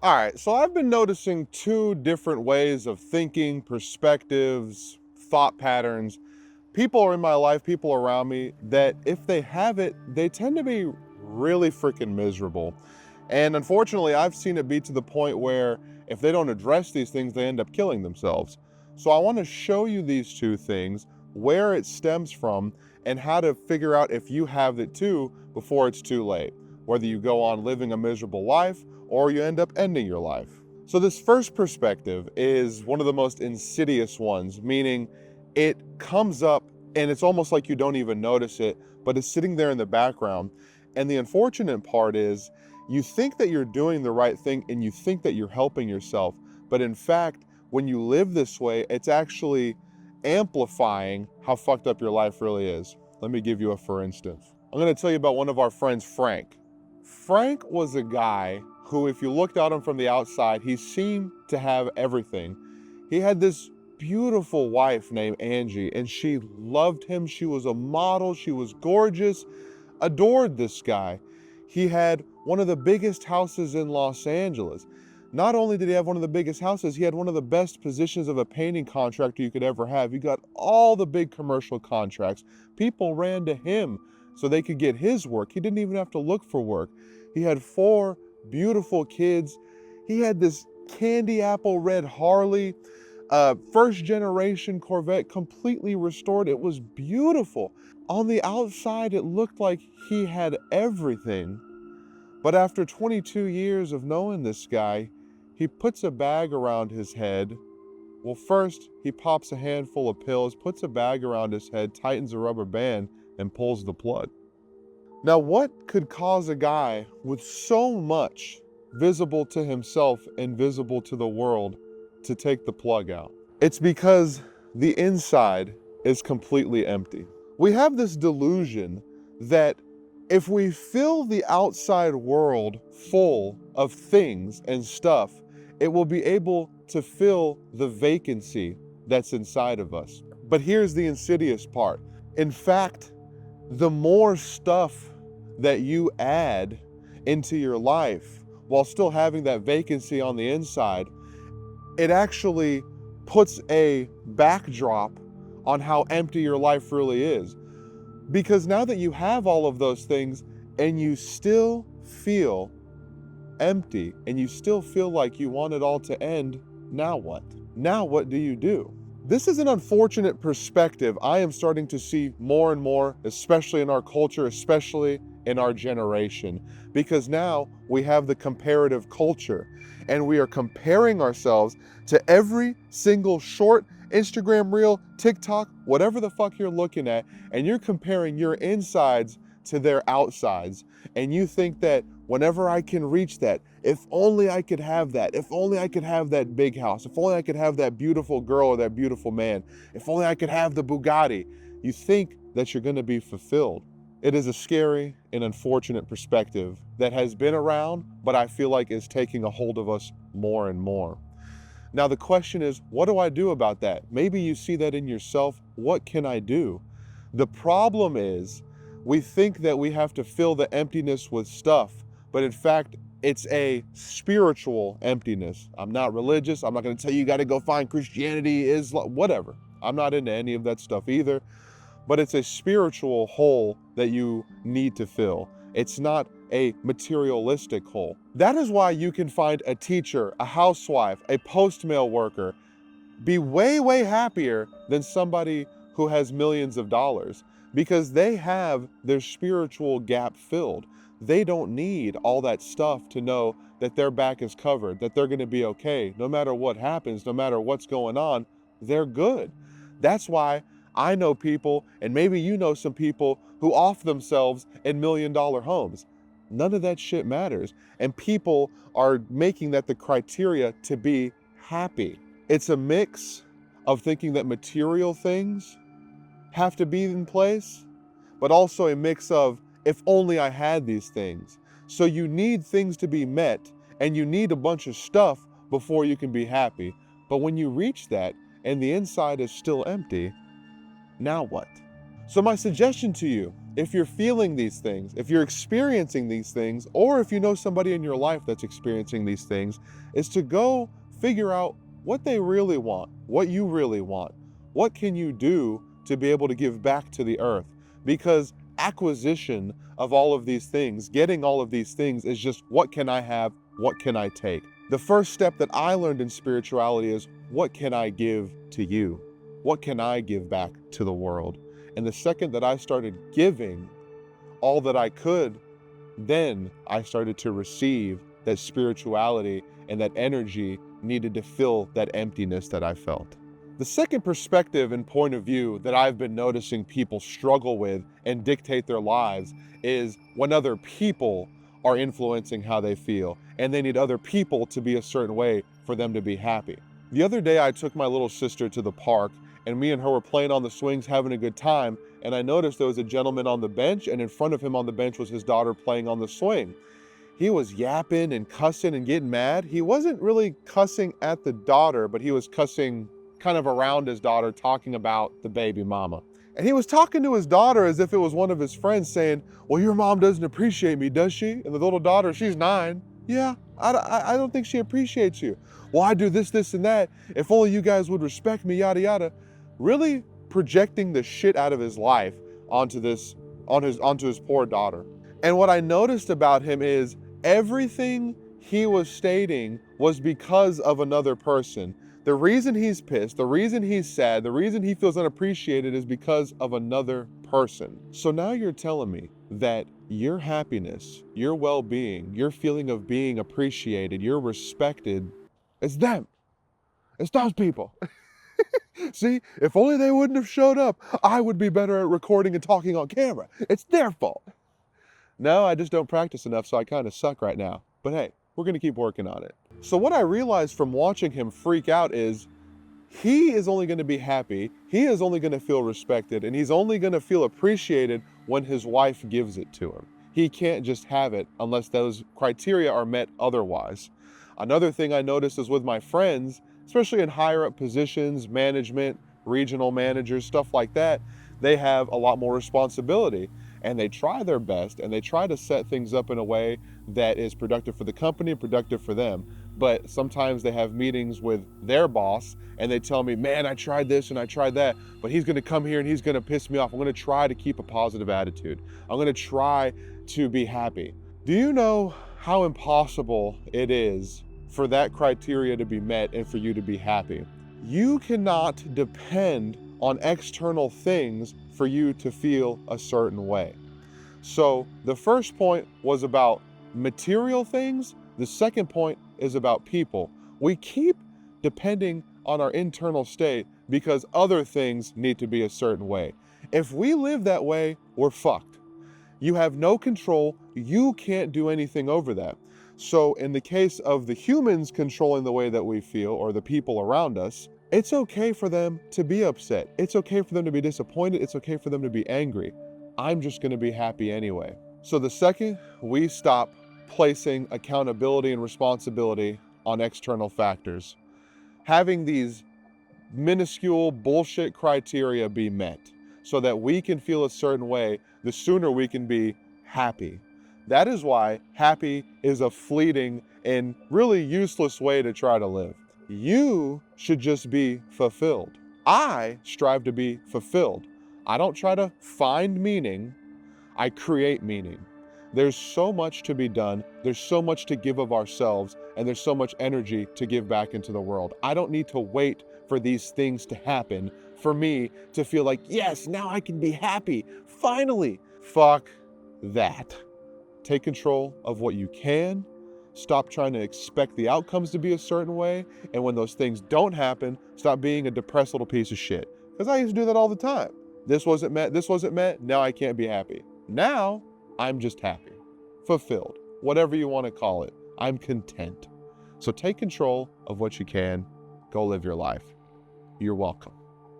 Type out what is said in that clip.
All right, so I've been noticing two different ways of thinking, perspectives, thought patterns. People are in my life, people around me, that if they have it, they tend to be really freaking miserable. And unfortunately, I've seen it be to the point where if they don't address these things, they end up killing themselves. So I want to show you these two things, where it stems from, and how to figure out if you have it too before it's too late. Whether you go on living a miserable life or you end up ending your life. So, this first perspective is one of the most insidious ones, meaning it comes up and it's almost like you don't even notice it, but it's sitting there in the background. And the unfortunate part is, you think that you're doing the right thing and you think that you're helping yourself. But in fact, when you live this way, it's actually amplifying how fucked up your life really is. Let me give you a for instance. I'm going to tell you about one of our friends, Frank. Frank was a guy who, if you looked at him from the outside, he seemed to have everything. He had this beautiful wife named Angie, and she loved him. She was a model, she was gorgeous, adored this guy. He had one of the biggest houses in Los Angeles. Not only did he have one of the biggest houses, he had one of the best positions of a painting contractor you could ever have. He got all the big commercial contracts. People ran to him so they could get his work. He didn't even have to look for work. He had 4 beautiful kids. He had this candy apple red Harley, first generation Corvette, completely restored. It was beautiful. On the outside, it looked like he had everything. But after 22 years of knowing this guy, he puts a bag around his head. Well, first, he pops a handful of pills, puts a bag around his head, tightens a rubber band, and pulls the plug. Now, what could cause a guy with so much visible to himself and visible to the world to take the plug out? It's because the inside is completely empty. We have this delusion that if we fill the outside world full of things and stuff, it will be able to fill the vacancy that's inside of us. But here's the insidious part. In fact, the more stuff that you add into your life while still having that vacancy on the inside, it actually puts a backdrop on how empty your life really is. Because now that you have all of those things and you still feel empty and you still feel like you want it all to end, now what? Now what do you do? This is an unfortunate perspective I am starting to see more and more, especially in our culture, especially in our generation, because now we have the comparative culture and we are comparing ourselves to every single short Instagram reel, TikTok, whatever the fuck you're looking at, and you're comparing your insides to their outsides. And you think that whenever I can reach that, if only I could have that, if only I could have that big house, if only I could have that beautiful girl or that beautiful man, if only I could have the Bugatti, you think that you're going to be fulfilled. It is a scary and unfortunate perspective that has been around, but I feel like is taking a hold of us more and more. Now the question is, what do I do about that? Maybe you see that in yourself. What can I do? The problem is, we think that we have to fill the emptiness with stuff, but in fact, it's a spiritual emptiness. I'm not religious. I'm not going to tell you you got to go find Christianity, Islam, whatever. I'm not into any of that stuff either, but it's a spiritual hole that you need to fill. It's not a materialistic hole. That is why you can find a teacher, a housewife, a post-mail worker be way, way happier than somebody who has millions of dollars, because they have their spiritual gap filled. They don't need all that stuff to know that their back is covered, that they're going to be okay. No matter what happens, no matter what's going on, they're good. That's why I know people, and maybe you know some people, who off themselves in $1 million homes. None of that shit matters. And people are making that the criteria to be happy. It's a mix of thinking that material things have to be in place, but also a mix of, if only I had these things. So you need things to be met, and you need a bunch of stuff before you can be happy. But when you reach that and the inside is still empty, now what? So my suggestion to you if you're feeling these things, if you're experiencing these things, or if you know somebody in your life that's experiencing these things, is to go figure out what they really want, what you really want. What can you do to be able to give back to the earth? Because acquisition of all of these things, getting all of these things is just, what can I have? What can I take? The first step that I learned in spirituality is, what can I give to you? What can I give back to the world? And the second that I started giving all that I could, then I started to receive that spirituality and that energy needed to fill that emptiness that I felt. The second perspective and point of view that I've been noticing people struggle with and dictate their lives is when other people are influencing how they feel, and they need other people to be a certain way for them to be happy. The other day I took my little sister to the park, and me and her were playing on the swings, having a good time, and I noticed there was a gentleman on the bench, and in front of him on the bench was his daughter playing on the swing. He was yapping and cussing and getting mad. He wasn't really cussing at the daughter, but he was cussing kind of around his daughter, talking about the baby mama. And he was talking to his daughter as if it was one of his friends, saying, well, your mom doesn't appreciate me, does she? And the little daughter, she's 9. Yeah, I don't think she appreciates you. Well, I do this, this, and that. If only you guys would respect me, yada, yada. Really projecting the shit out of his life onto his poor daughter. And what I noticed about him is everything he was stating was because of another person. The reason he's pissed, the reason he's sad, the reason he feels unappreciated is because of another person. So now you're telling me that your happiness, your well-being, your feeling of being appreciated, you're respected, it's them. It's those people. See, if only they wouldn't have showed up, I would be better at recording and talking on camera. It's their fault. No, I just don't practice enough, so I kind of suck right now. But hey, we're going to keep working on it. So what I realized from watching him freak out is he is only going to be happy, he is only going to feel respected, and he's only going to feel appreciated when his wife gives it to him. He can't just have it unless those criteria are met otherwise. Another thing I noticed is with my friends, especially in higher up positions, management, regional managers, stuff like that, they have a lot more responsibility. And they try their best, and they try to set things up in a way that is productive for the company and productive for them. But sometimes they have meetings with their boss, and they tell me, man, I tried this and I tried that, but he's gonna come here and he's gonna piss me off. I'm gonna try to keep a positive attitude. I'm gonna try to be happy. Do you know how impossible it is for that criteria to be met and for you to be happy? You cannot depend on external things for you to feel a certain way. So the first point was about material things. The second point is about people. We keep depending on our internal state because other things need to be a certain way. If we live that way, we're fucked. You have no control. You can't do anything over that. So in the case of the humans controlling the way that we feel, or the people around us, it's okay for them to be upset. It's okay for them to be disappointed. It's okay for them to be angry. I'm just going to be happy anyway. So the second we stop placing accountability and responsibility on external factors, having these minuscule bullshit criteria be met so that we can feel a certain way, the sooner we can be happy. That is why happy is a fleeting and really useless way to try to live. You should just be fulfilled. I strive to be fulfilled. I don't try to find meaning, I create meaning. There's so much to be done, there's so much to give of ourselves, and there's so much energy to give back into the world. I don't need to wait for these things to happen for me to feel like, yes, now I can be happy, finally. Fuck that. Take control of what you can. Stop trying to expect the outcomes to be a certain way. And when those things don't happen, stop being a depressed little piece of shit. Because I used to do that all the time. This wasn't met, now I can't be happy. Now, I'm just happy, fulfilled, whatever you want to call it. I'm content. So take control of what you can. Go live your life. You're welcome.